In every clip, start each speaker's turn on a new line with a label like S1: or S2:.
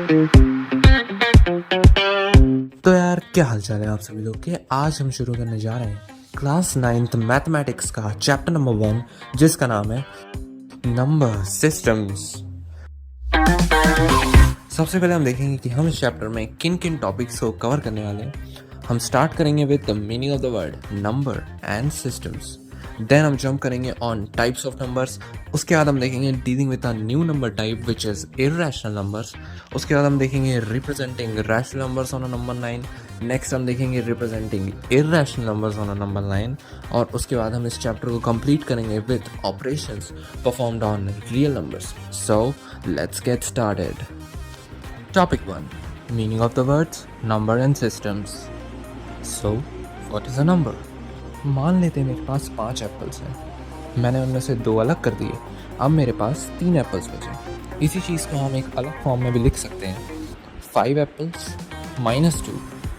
S1: तो यार क्या हाल चाल है आप सभी लोग के। आज हम शुरू करने जा रहे हैं क्लास 9th मैथमेटिक्स का चैप्टर नंबर 1 जिसका नाम है नंबर सिस्टम्स। सबसे पहले हम देखेंगे कि हम इस चैप्टर में किन किन टॉपिक्स को कवर करने वाले हैं। हम स्टार्ट करेंगे with the meaning of the word number and systems. Then हम जंप करेंगे ऑन टाइप्स ऑफ नंबर्स। उसके बाद हम देखेंगे dealing with a new number type which is irrational numbers. उसके बाद हम देखेंगे representing rational numbers on a number 9। Next हम देखेंगे representing irrational numbers on a number 9 और उसके बाद हम इस चैप्टर को कंप्लीट करेंगे with operations performed on real numbers. So let's get started. Topic 1. Meaning of the words number and systems. So, what is a number? मान लेते हैं मेरे पास 5 एप्पल्स हैं। मैंने उनमें से 2 अलग कर दिए। अब मेरे पास 3 एप्पल्स बचे। इसी चीज़ को हम एक अलग फॉर्म में भी लिख सकते हैं। 5 एप्पल्स माइनस 2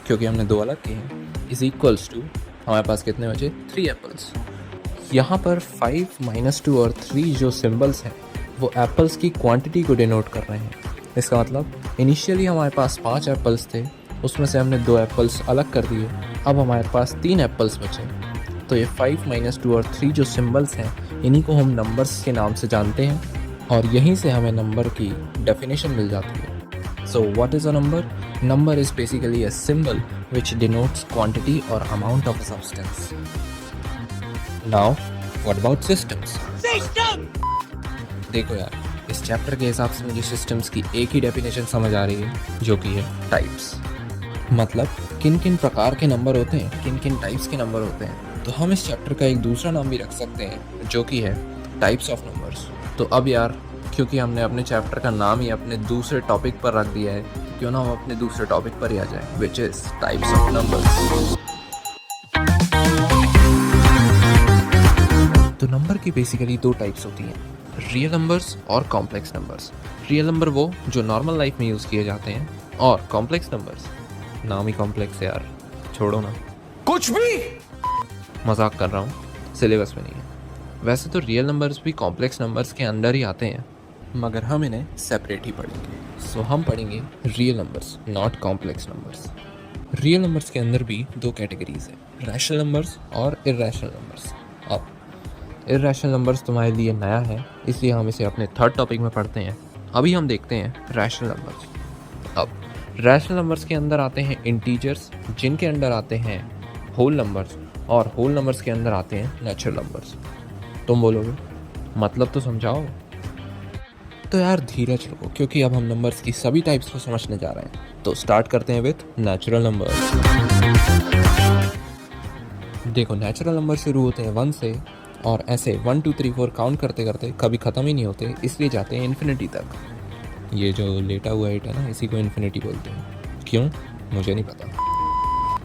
S1: क्योंकि हमने 2 अलग किए हैं इज इक्वल्स टू हमारे पास कितने बचे 3 एप्पल्स। यहाँ पर 5 माइनस 2 और 3 जो सिम्बल्स हैं वो एप्पल्स की क्वांटिटी को डिनोट कर रहे हैं। इसका मतलब इनिशियली हमारे पास 5 एप्पल्स थे, उसमें से हमने 2 एप्पल्स अलग कर दिए। अब हमारे पास 3 एप्पल्स बचे। तो ये 5 माइनस 2 और 3 जो सिम्बल्स हैं इन्हीं को हम नंबर्स के नाम से जानते हैं और यहीं से हमें नंबर की डेफिनेशन मिल जाती है। So what is a number? Number is basically a symbol which denotes quantity और amount of a substance. Now what about systems? देखो यार, इस चैप्टर के हिसाब से मुझे सिस्टम्स की एक ही डेफिनेशन समझ आ रही है जो कि है टाइप्स। मतलब किन किन प्रकार के नंबर होते हैं, किन किन टाइप्स के नंबर होते हैं। तो हम इस चैप्टर का एक दूसरा नाम भी रख सकते हैं जो कि है टाइप्स ऑफ नंबर्स। तो अब यार क्योंकि हमने अपने चैप्टर का नाम ही अपने दूसरे टॉपिक पर रख दिया है तो क्यों ना हम अपने दूसरे टॉपिक पर ही आ जाए which is types of numbers. तो नंबर की बेसिकली 2 टाइप्स होती हैं, रियल नंबर्स और कॉम्प्लेक्स नंबर्स। रियल नंबर वो जो नॉर्मल लाइफ में यूज़ किए जाते हैं और कॉम्प्लेक्स नंबर्स, नाम ही कॉम्प्लेक्स है यार, छोड़ो ना,
S2: कुछ भी
S1: मजाक कर रहा हूँ, सिलेबस में नहीं है। वैसे तो रियल नंबर्स भी कॉम्प्लेक्स नंबर्स के अंदर ही आते हैं मगर हम इन्हें सेपरेट ही पढ़ेंगे। सो हम पढ़ेंगे real numbers not complex numbers. Real numbers के अंदर भी 2 कैटेगरीज हैं, रैशनल नंबर्स और इर्रेशनल नंबर्स। अब इर्रेशनल नंबर्स तुम्हारे लिए नया है इसलिए हम इसे अपने थर्ड टॉपिक में पढ़ते हैं। अभी हम देखते हैं रैशनल नंबर्स। अब रैशनल नंबर्स के अंदर आते हैं इंटीजर्स जिनके अंदर आते हैं होल नंबर्स और होल नंबर्स के अंदर आते हैं नेचुरल नंबर्स। तुम बोलोगे मतलब तो समझाओ। तो यार धीरज रखो क्योंकि अब हम नंबर्स की सभी टाइप्स को समझने जा रहे हैं। तो स्टार्ट करते हैं विथ नेचुरल नंबर्स। देखो नेचुरल नंबर शुरू होते हैं 1 से और ऐसे 1 2 3 4 काउंट करते करते कभी ख़त्म ही नहीं होते, इसलिए जाते हैं इन्फिनिटी तक। ये जो लेटा हुआ 8 है ना, इसी को इन्फिनिटी बोलते हैं। क्यों मुझे नहीं पता।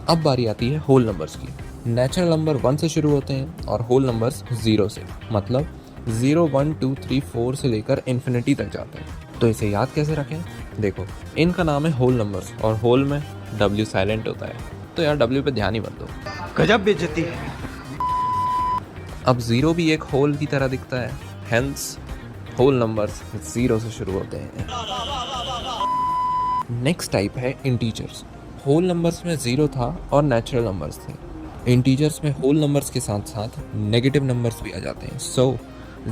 S1: अब बारी आती है होल नंबर्स की। नेचुरल नंबर 1 से शुरू होते हैं और होल नंबर्स 0 से, मतलब 0 1 2 3 4 से लेकर इन्फिनिटी तक जाते हैं। तो इसे याद कैसे रखें? देखो इनका नाम है होल नंबर्स और होल में W साइलेंट होता है, तो यार W पे ध्यान ही मत दो।
S2: गजब बेइज्जती है।
S1: अब 0 भी एक होल की तरह दिखता है, हेंस होल नंबर्स 0 से शुरू होते हैं। नेक्स्ट टाइप है इंटीजर्स। होल नंबर्स में 0 था और नेचुरल नंबर्स थे। इंटीजर्स में होल नंबर्स के साथ साथ नेगेटिव नंबर्स भी आ जाते हैं। सो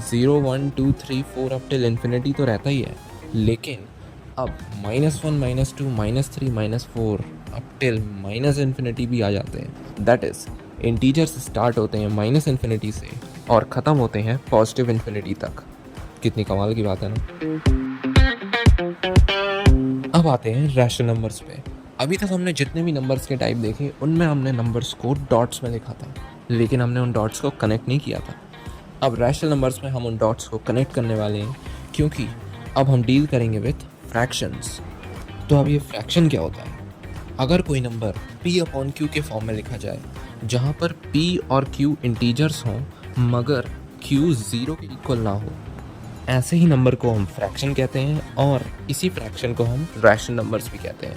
S1: 0 1 2 3 4 अप टिल इन्फिनिटी तो रहता ही है, लेकिन अब -1 -2 -3 -4 अप टिल माइनस इन्फिनिटी भी आ जाते हैं। दैट इज इंटीजर्स स्टार्ट होते हैं माइनस इन्फिनिटी से और ख़त्म होते हैं पॉजिटिव इन्फिनिटी तक। कितनी कमाल की बात है ना। अब आते हैं रैशनल नंबर्स पे। अभी तक हमने जितने भी नंबर्स के टाइप देखे उनमें हमने नंबर्स को डॉट्स में लिखा था, लेकिन हमने उन डॉट्स को कनेक्ट नहीं किया था। अब रैशनल नंबर्स में हम उन डॉट्स को कनेक्ट करने वाले हैं क्योंकि अब हम डील करेंगे विथ फ्रैक्शंस। तो अब ये फ्रैक्शन क्या होता है? अगर कोई नंबर P/Q के फॉर्म में लिखा जाए जहाँ पर P और Q इंटीजर्स हों मगर Q 0 के इक्वल ना हो, ऐसे ही नंबर को हम फ्रैक्शन कहते हैं और इसी फ्रैक्शन को हम रैशनल नंबर्स भी कहते हैं।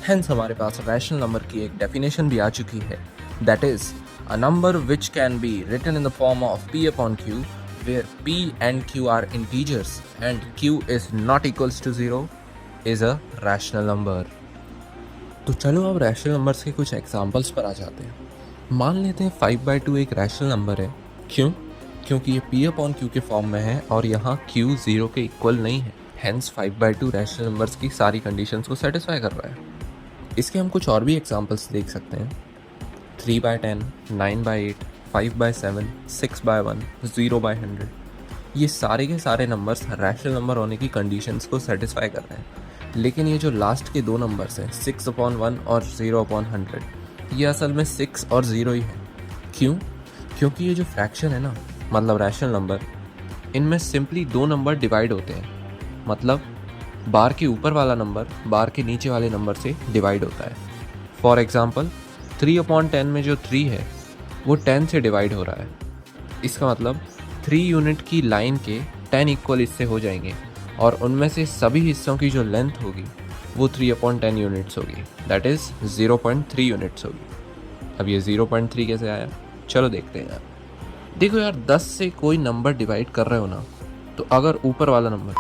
S1: हेंस हमारे पास रैशनल नंबर की एक डेफिनेशन भी आ चुकी है, that is a number which can be written in the form of P/Q where P and Q are integers and Q is not equals to 0 is a rational number. तो चलो अब rational numbers के कुछ examples पर आ जाते हैं। मान लेते हैं 5/2 एक रैशनल नंबर है। क्यों? क्योंकि ये P/Q के फॉर्म में है और यहाँ Q 0 के इक्वल नहीं है। हेंस 5/2 रैशनल नंबर्स की सारी कंडीशंस को सेटिस्फाई कर रहा है। इसके हम कुछ और भी एग्जांपल्स देख सकते हैं। 3/10, 9/8, 5/7, 6/1, 0/100। ये सारे के सारे नंबर्स रैशनल नंबर होने की कंडीशंस को सेटिस्फाई कर रहे हैं। लेकिन ये जो लास्ट के दो नंबर्स हैं 6/1 और 0/100, ये असल में 6 और 0 ही है। क्यों? क्योंकि ये जो फ्रैक्शन है ना, मतलब रैशनल नंबर, इनमें सिंपली दो नंबर डिवाइड होते हैं। मतलब बार के ऊपर वाला नंबर बार के नीचे वाले नंबर से डिवाइड होता है। फॉर एग्जाम्पल 3/10 में जो 3 है वो 10 से डिवाइड हो रहा है। इसका मतलब 3 यूनिट की लाइन के 10 इक्वल हिस्से हो जाएंगे और उनमें से सभी हिस्सों की जो लेंथ होगी वो 3/10 यूनिट्स होगी, दैट इज़ 0.3 यूनिट्स होगी। अब ये 0.3 कैसे आया? चलो देखते हैं यार। देखो यार, 10 से कोई नंबर डिवाइड कर रहे हो ना, तो अगर ऊपर वाला नंबर,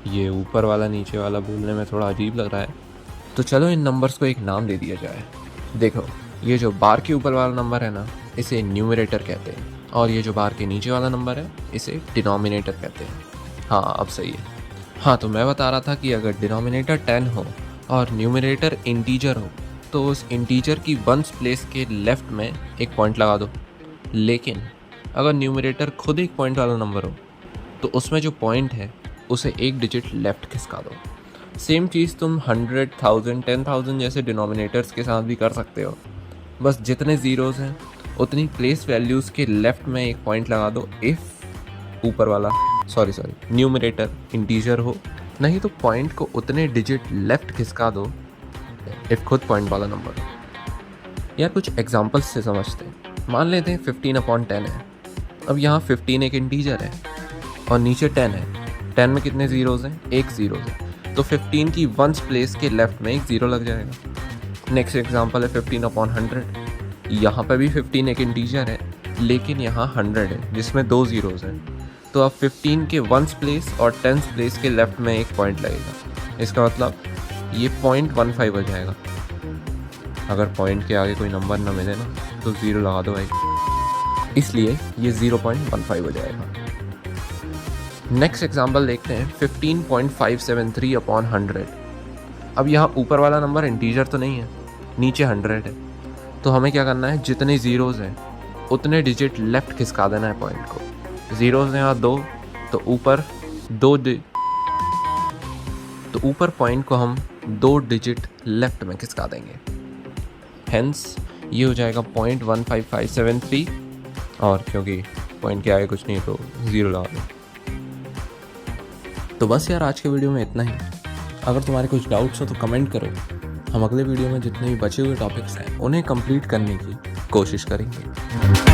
S1: ये ऊपर वाला नीचे वाला बोलने में थोड़ा अजीब लग रहा है, तो चलो इन नंबर्स को एक नाम दे दिया जाए। देखो, ये जो बार के ऊपर वाला नंबर है ना, इसे न्यूमरेटर कहते हैं, और ये जो बार के नीचे वाला नंबर है इसे डिनोमिनेटर कहते हैं। हाँ, अब सही है। हाँ, तो मैं बता रहा था कि अगर डिनोमिनेटर 10 हो और न्यूमरेटर इंटीजर हो तो उस इंटीजर की वंस प्लेस के लेफ्ट में एक पॉइंट लगा दो। लेकिन अगर न्यूमरेटर खुद एक पॉइंट वाला नंबर हो तो उसमें जो पॉइंट है उसे एक डिजिट लेफ्ट खिसका दो। सेम चीज़ तुम 100, 1000, 10,000 जैसे डिनोमिनेटर्स के साथ भी कर सकते हो। बस जितने ज़ीरोज़ हैं उतनी प्लेस वैल्यूज़ के लेफ्ट में एक पॉइंट लगा दो इफ़ ऊपर वाला न्यूमरेटर इंटीजर हो, नहीं तो पॉइंट को उतने डिजिट लेफ्ट खिसका दो इफ़ खुद पॉइंट वाला नंबर हो। यार कुछ एग्जांपल्स से समझते हैं। मान लेते हैं 15/10 है। अब यहाँ 15 एक इंटीजर है और नीचे 10 है। 10 में कितने ज़ीरोज़ हैं? एक ज़ीरो है, तो 15 की वंस प्लेस के लेफ्ट में एक ज़ीरो लग जाएगा। नेक्स्ट एग्जांपल है 15/100। यहाँ पर भी 15 एक इंटीजर है, लेकिन यहाँ 100 है जिसमें दो ज़ीरोज़ हैं। तो अब 15 के वंस प्लेस और 10th प्लेस के लेफ्ट में एक पॉइंट लगेगा। इसका मतलब ये 0.15 हो जाएगा। अगर पॉइंट के आगे कोई नंबर ना मिले ना तो ज़ीरो लगा दो भाई, इसलिए ये 0.15 हो जाएगा। नेक्स्ट एग्जांपल देखते हैं 15.573/100। अब यहाँ ऊपर वाला नंबर इंटीजर तो नहीं है, नीचे 100 है, तो हमें क्या करना है, जितने ज़ीरोज़ हैं उतने डिजिट लेफ्ट खिसका देना है पॉइंट को। ज़ीरोज़ हैं यहाँ 2, तो ऊपर पॉइंट को हम 2 डिजिट लेफ्ट में खिसका देंगे। हेंस ये हो जाएगा 0.15573, और क्योंकि पॉइंट के आगे कुछ नहीं तो ज़ीरो लगा दो। तो बस यार, आज के वीडियो में इतना ही। अगर तुम्हारे कुछ डाउट्स हो तो कमेंट करो। हम अगले वीडियो में जितने भी बचे हुए टॉपिक्स हैं उन्हें कंप्लीट करने की कोशिश करेंगे।